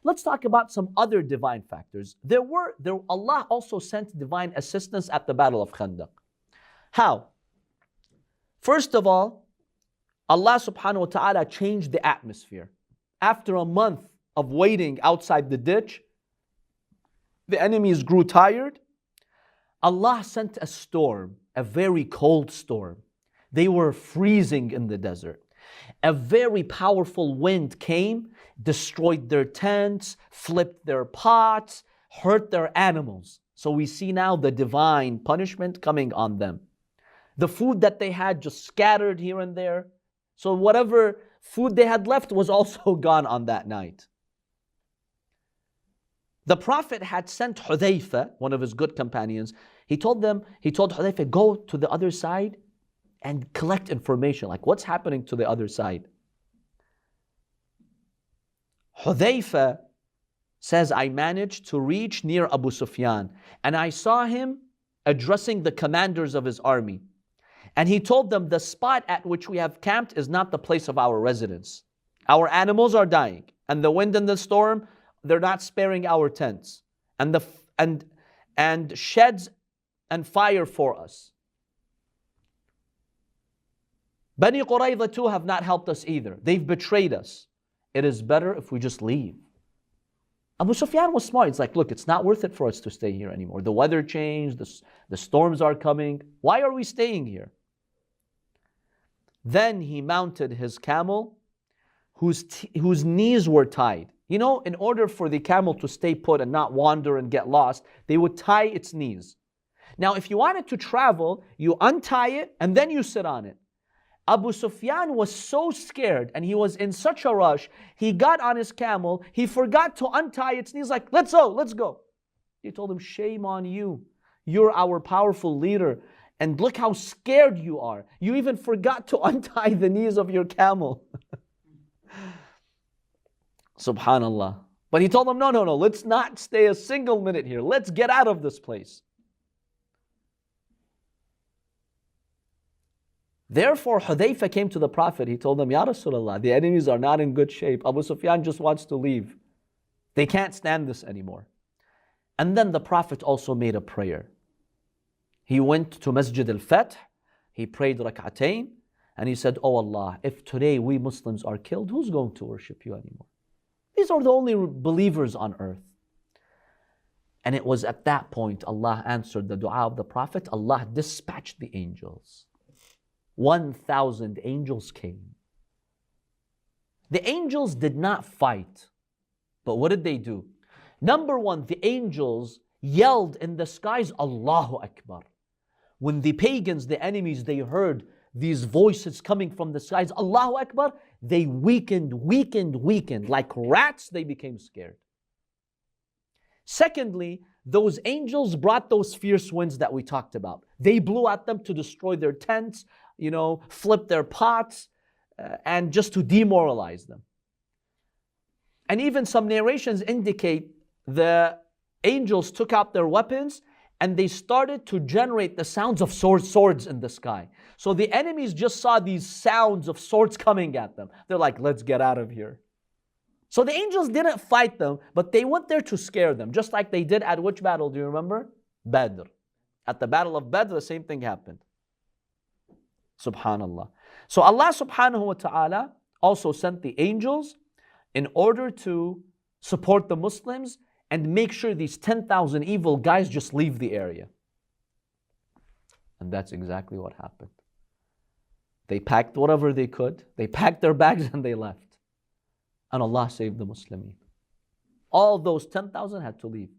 let's talk about some other divine factors. Allah also sent divine assistance at the Battle of Khandaq. How? First of all, Allah subhanahu wa ta'ala changed the atmosphere. After a month of waiting outside the ditch, the enemies grew tired. Allah sent a storm, a very cold storm. They were freezing in the desert. A very powerful wind came, destroyed their tents, flipped their pots, hurt their animals. So we see now the divine punishment coming on them. The food that they had just scattered here and there. So whatever food they had left was also gone on that night. The Prophet had sent Hudhayfah, one of his good companions. He told Hudhayfah, go to the other side and collect information, like what's happening to the other side. Hudhayfah says, I managed to reach near Abu Sufyan, and I saw him addressing the commanders of his army. And he told them, the spot at which we have camped is not the place of our residence. Our animals are dying, and the wind and the storm, they're not sparing our tents, and sheds and fire for us. Bani Qurayza too have not helped us either. They've betrayed us. It is better if we just leave. Abu Sufyan was smart. It's like, look, it's not worth it for us to stay here anymore. The weather changed, the storms are coming. Why are we staying here? Then he mounted his camel, whose knees were tied. You know, in order for the camel to stay put and not wander and get lost, they would tie its knees. Now, if you wanted to travel, you untie it and then you sit on it. Abu Sufyan was so scared and he was in such a rush, he got on his camel, he forgot to untie its knees, like, let's go. He told him, shame on you. You're our powerful leader. And look how scared you are. You even forgot to untie the knees of your camel. Subhanallah. But he told them, no, let's not stay a single minute here. Let's get out of this place. Therefore, Hudhayfah came to the Prophet. He told him, Ya Rasulullah, the enemies are not in good shape. Abu Sufyan just wants to leave. They can't stand this anymore. And then the Prophet also made a prayer. He went to Masjid al-Fath. He prayed rak'atayn. And he said, oh Allah, if today we Muslims are killed, who's going to worship you anymore? These are the only believers on earth. And it was at that point Allah answered the dua of the Prophet. Allah dispatched the angels. 1,000 angels came. The angels did not fight. But what did they do? Number one, the angels yelled in the skies, Allahu Akbar. When the pagans, the enemies, they heard these voices coming from the skies, Allahu Akbar, they weakened. Like rats, they became scared. Secondly, those angels brought those fierce winds that we talked about. They blew at them to destroy their tents, flip their pots, and just to demoralize them. And even some narrations indicate the angels took out their weapons and they started to generate the sounds of swords in the sky. So the enemies just saw these sounds of swords coming at them. They're like, let's get out of here. So the angels didn't fight them, but they went there to scare them, just like they did at which battle? Do you remember? Badr. At the battle of Badr, the same thing happened. Subhanallah. So Allah subhanahu wa ta'ala also sent the angels in order to support the Muslims and make sure these 10,000 evil guys just leave the area. And that's exactly what happened. They packed whatever they could. They packed their bags and they left. And Allah saved the Muslimin. All those 10,000 had to leave.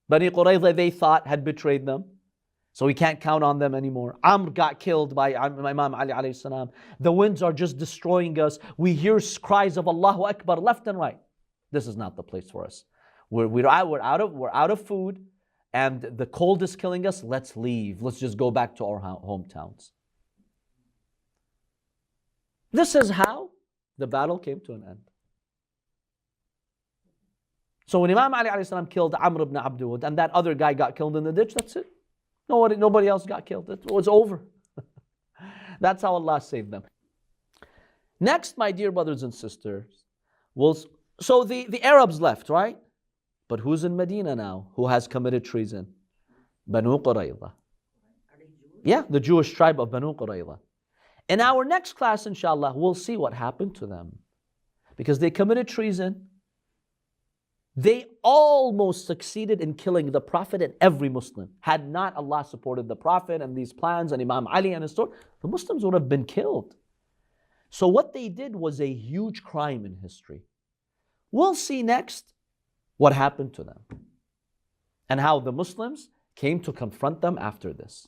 Bani Qurayza, they thought, had betrayed them. So we can't count on them anymore. Amr got killed by Imam Ali alayhi salam. The winds are just destroying us. We hear cries of Allahu Akbar left and right. This is not the place for us. We're out of food and the cold is killing us. Let's leave. Let's just go back to our hometowns. This is how the battle came to an end. So when Imam Ali alayhi salam killed Amr ibn Abdul and that other guy got killed in the ditch, that's it. Nobody else got killed. It was over. That's how Allah saved them. Next, my dear brothers and sisters, we'll So the Arabs left, right? But who's in Medina now? Who has committed treason? Banu Qurayza. Yeah, the Jewish tribe of Banu Qurayza. In our next class, inshallah, we'll see what happened to them. Because they committed treason. They almost succeeded in killing the Prophet and every Muslim. Had not Allah supported the Prophet and these plans and Imam Ali and his story, the Muslims would have been killed. So what they did was a huge crime in history. We'll see next what happened to them and how the Muslims came to confront them after this.